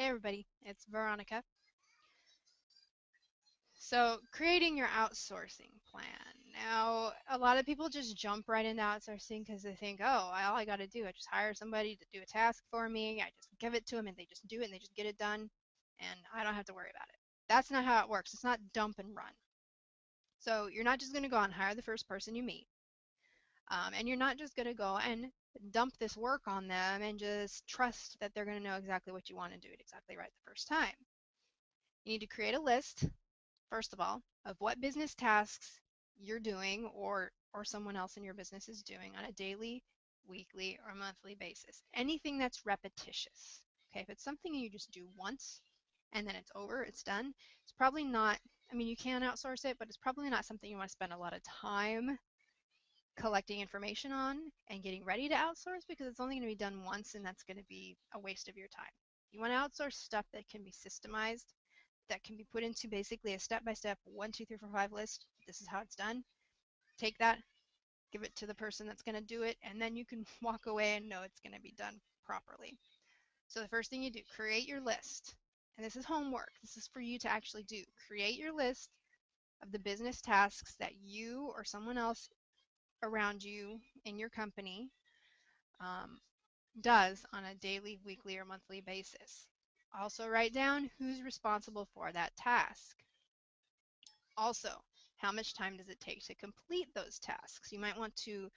Hey everybody, it's Veronica. So, creating your outsourcing plan. Now, a lot of people just jump right into outsourcing because they think, oh, all I got to do, I just hire somebody to do a task for me. I just give it to them and they just do it and they just get it done and I don't have to worry about it. That's not how it works. It's not dump and run. So, you're not just going to go out and hire the first person you meet. And you're not just going to go and dump this work on them and just trust that they're going to know exactly what you want and do it exactly right the first time. You need to create a list first of all, of what business tasks you're doing or someone else in your business is doing on a daily, weekly, or monthly basis. Anything that's repetitious. Okay, if it's something you just do once and then it's over, it's done, it's probably not, I mean, you can outsource it, but it's probably not something you want to spend a lot of time collecting information on and getting ready to outsource because it's only going to be done once and that's going to be a waste of your time. You want to outsource stuff that can be systemized, that can be put into basically a step-by-step 1, 2, 3, 4, 5 list. This is how it's done. Take that, give it to the person that's going to do it, and then you can walk away and know it's going to be done properly. So the first thing you do, create your list. And this is homework. This is for you to actually do. Create your list of the business tasks that you or someone else around you in your company um, does on a daily, weekly, or monthly basis. Also write down who's responsible for that task. Also, how much time does it take to complete those tasks? You might want to,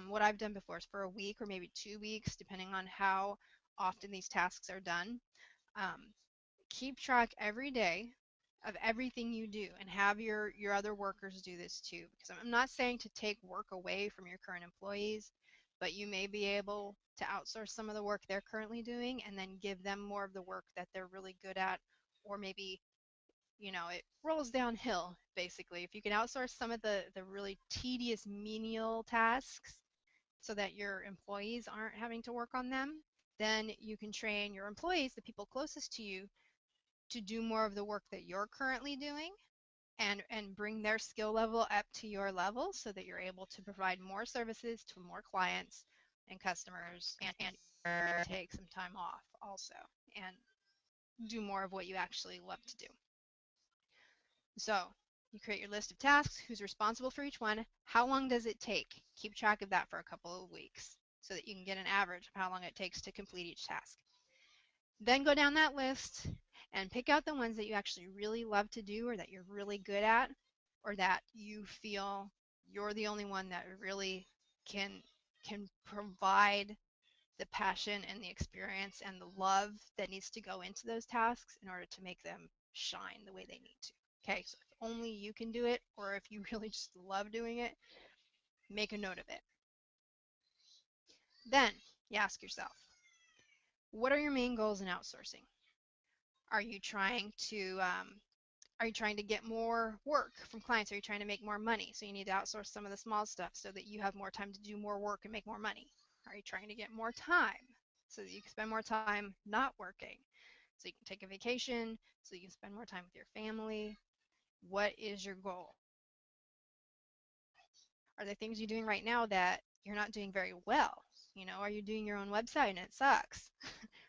what I've done before is for a week or maybe 2 weeks, depending on how often these tasks are done. Um, Keep track every day of everything you do and have your other workers do this too. Because I'm not saying to take work away from your current employees, but you may be able to outsource some of the work they're currently doing and then give them more of the work that they're really good at, or maybe it rolls downhill basically. If you can outsource some of the really tedious menial tasks so that your employees aren't having to work on them, then you can train your employees, the people closest to you, to do more of the work that you're currently doing and bring their skill level up to your level so that you're able to provide more services to more clients and customers and take some time off also and do more of what you actually love to do. So you create your list of tasks, who's responsible for each one, how long does it take? Keep track of that for a couple of weeks so that you can get an average of how long it takes to complete each task. Then go down that list and pick out the ones that you actually really love to do or that you're really good at or that you feel you're the only one that really can can provide the passion and the experience and the love that needs to go into those tasks in order to make them shine the way they need to. Okay, so if only you can do it, or if you really just love doing it, make a note of it. Then you ask yourself, what are your main goals in outsourcing? Are you trying to get more work from clients? Are you trying to make more money? So you need to outsource some of the small stuff so that you have more time to do more work and make more money. Are you trying to get more time so that you can spend more time not working? So you can take a vacation, so you can spend more time with your family. What is your goal? Are there things you're doing right now that you're not doing very well? Are you doing your own website and it sucks?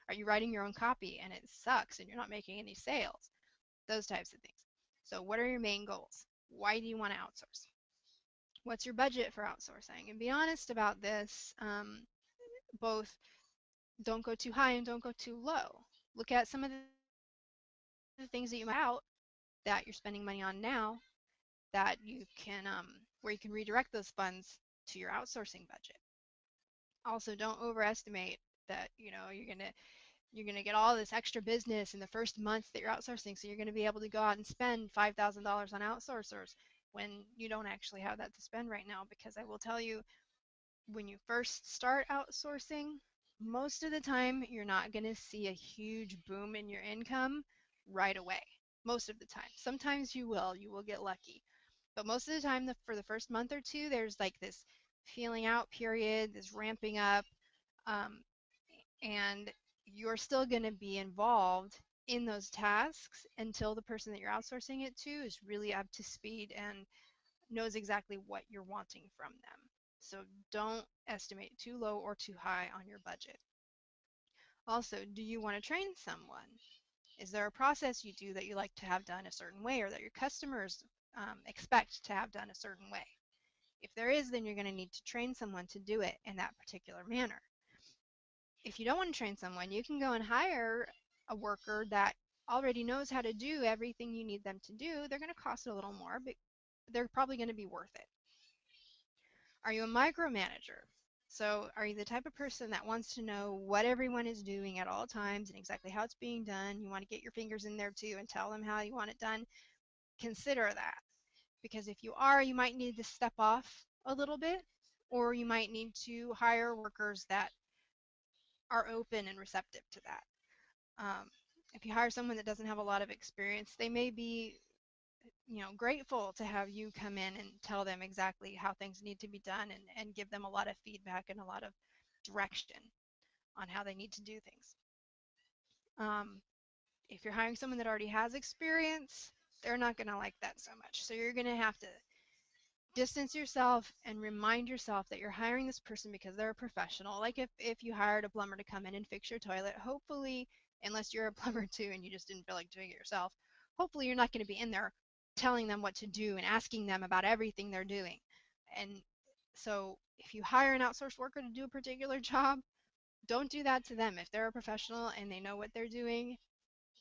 Are you writing your own copy and it sucks and you're not making any sales? Those types of things. So what are your main goals? Why do you want to outsource? What's your budget for outsourcing? And be honest about this. Both don't go too high and don't go too low. Look at some of the things that you might out that you're spending money on now that you can where you can redirect those funds to your outsourcing budget. Also, don't overestimate that you're gonna get all this extra business in the first month that you're outsourcing, so you're gonna be able to go out and spend $5,000 on outsourcers when you don't actually have that to spend right now. Because I will tell you, when you first start outsourcing, most of the time you're not gonna see a huge boom in your income right away. Most of the time. Sometimes you will get lucky. But most of the time, for the first month or two, there's like this feeling out period, this ramping up, um, and you're still going to be involved in those tasks until the person that you're outsourcing it to is really up to speed and knows exactly what you're wanting from them. So don't estimate too low or too high on your budget. Also, do you want to train someone? Is there a process you do that you like to have done a certain way or that your customers expect to have done a certain way? If there is, then you're going to need to train someone to do it in that particular manner. If you don't want to train someone, you can go and hire a worker that already knows how to do everything you need them to do. They're going to cost a little more, but they're probably going to be worth it. Are you a micromanager? So, are you the type of person that wants to know what everyone is doing at all times and exactly how it's being done? You want to get your fingers in there too and tell them how you want it done? Consider that. Because if you are, you might need to step off a little bit, or you might need to hire workers that are open and receptive to that. Um, if you hire someone that doesn't have a lot of experience, they may be, grateful to have you come in and tell them exactly how things need to be done and give them a lot of feedback and a lot of direction on how they need to do things. Um, if you're hiring someone that already has experience, they're not going to like that so much. So you're going to have to distance yourself and remind yourself that you're hiring this person because they're a professional. Like if you hired a plumber to come in and fix your toilet, hopefully, unless you're a plumber too and you just didn't feel like doing it yourself, hopefully you're not going to be in there telling them what to do and asking them about everything they're doing. And so if you hire an outsourced worker to do a particular job, don't do that to them. If they're a professional and they know what they're doing,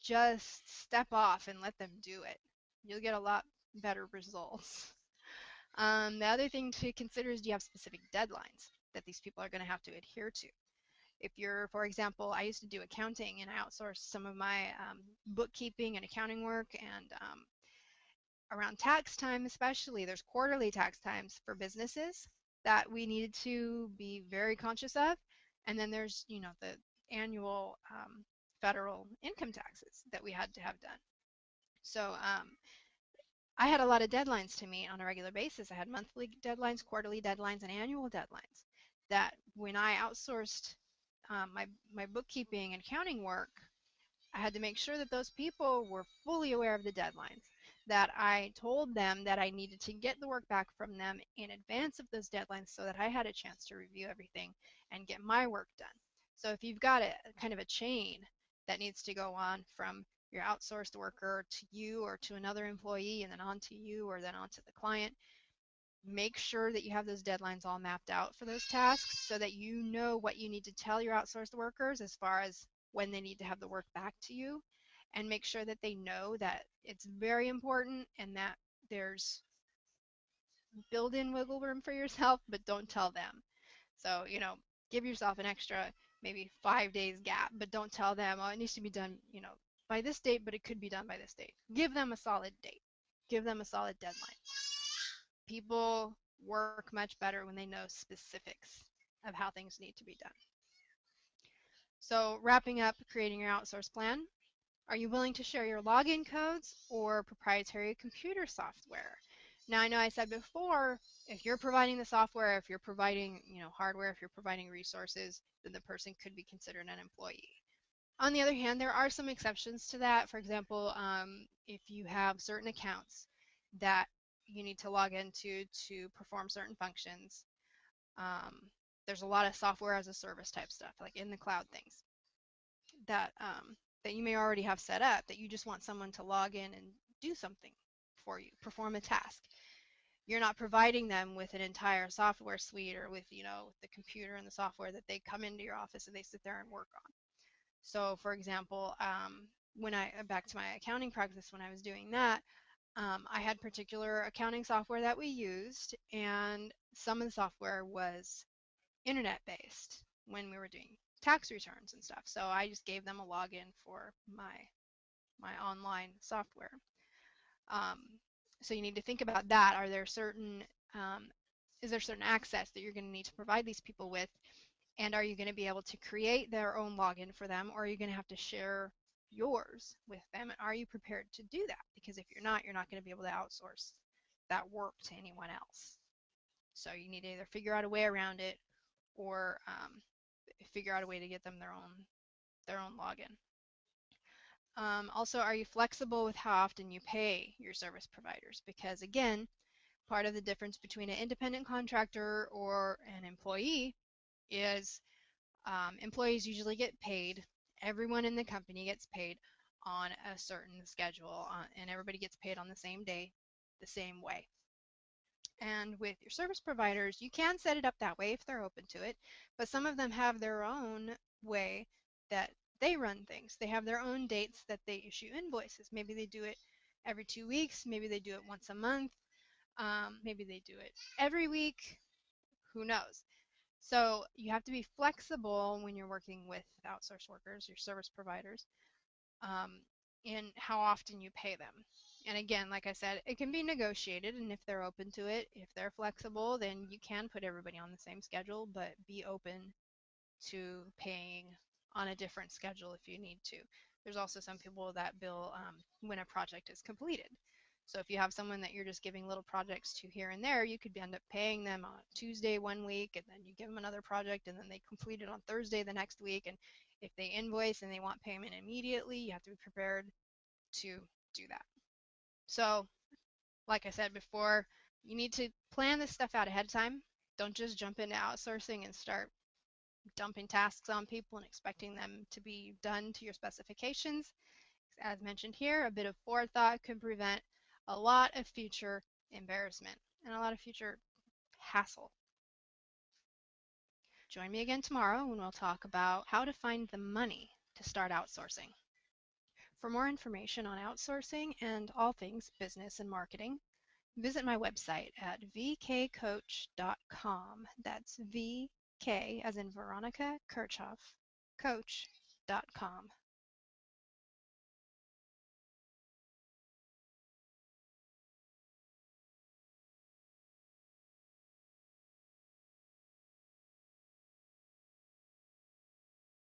just step off and let them do it. You'll get a lot better results. The other thing to consider is, do you have specific deadlines that these people are going to have to adhere to? If you're, for example, I used to do accounting and I outsourced some of my bookkeeping and accounting work, and around tax time especially, there's quarterly tax times for businesses that we needed to be very conscious of. And then there's, the annual federal income taxes that we had to have done. So I had a lot of deadlines to meet on a regular basis. I had monthly deadlines, quarterly deadlines, and annual deadlines. That when I outsourced my bookkeeping and accounting work, I had to make sure that those people were fully aware of the deadlines. That I told them that I needed to get the work back from them in advance of those deadlines so that I had a chance to review everything and get my work done. So if you've got a kind of a chain that needs to go on from your outsourced worker to you or to another employee and then on to you or then on to the client, make sure that you have those deadlines all mapped out for those tasks so that you know what you need to tell your outsourced workers as far as when they need to have the work back to you, and make sure that they know that it's very important and that there's build in wiggle room for yourself, but don't tell them. So, give yourself an extra maybe 5 days gap, but don't tell them, oh, it needs to be done, by this date, but it could be done by this date. Give them a solid date. Give them a solid deadline. People work much better when they know specifics of how things need to be done. So, wrapping up creating your outsource plan, are you willing to share your login codes or proprietary computer software? Now, I know I said before, if you're providing the software, if you're providing, hardware, if you're providing resources, then the person could be considered an employee. On the other hand, there are some exceptions to that. For example, if you have certain accounts that you need to log into to perform certain functions, um, there's a lot of software as a service type stuff, like in the cloud things that that you may already have set up that you just want someone to log in and do something for you, perform a task. You're not providing them with an entire software suite or with, the computer and the software that they come into your office and they sit there and work on. So, for example, when back to my accounting practice, when I was doing that, I had particular accounting software that we used, and some of the software was internet based when we were doing tax returns and stuff. So I just gave them a login for my online software. Um, so you need to think about that. Are there certain is there certain access that you're going to need to provide these people with, and are you going to be able to create their own login for them, or are you going to have to share yours with them? And are you prepared to do that? Because if you're not going to be able to outsource that work to anyone else. So you need to either figure out a way around it or figure out a way to get them their own login. Also, are you flexible with how often you pay your service providers? Because again, part of the difference between an independent contractor or an employee is employees usually get paid Everyone in the company gets paid on a certain schedule, and everybody gets paid on the same day, the same way. And with your service providers, you can set it up that way if they're open to it, but some of them have their own way that they run things. They have their own dates that they issue invoices. Maybe they do it every 2 weeks, maybe they do it once a month, maybe they do it every week, who knows? So you have to be flexible when you're working with outsourced workers, your service providers, um, in how often you pay them. And again, like I said, it can be negotiated, and if they're open to it, if they're flexible, then you can put everybody on the same schedule, but be open to paying on a different schedule if you need to. There's also some people that bill when a project is completed. So if you have someone that you're just giving little projects to here and there, you could end up paying them on Tuesday one week, and then you give them another project, and then they complete it on Thursday the next week. And if they invoice and they want payment immediately, you have to be prepared to do that. So, like I said before, you need to plan this stuff out ahead of time. Don't just jump into outsourcing and start dumping tasks on people and expecting them to be done to your specifications. As mentioned here, a bit of forethought could prevent a lot of future embarrassment and a lot of future hassle. Join me again tomorrow when we'll talk about how to find the money to start outsourcing. For more information on outsourcing and all things business and marketing, visit my website at vkcoach.com. That's VK as in Veronica Kirchhoff, coach.com.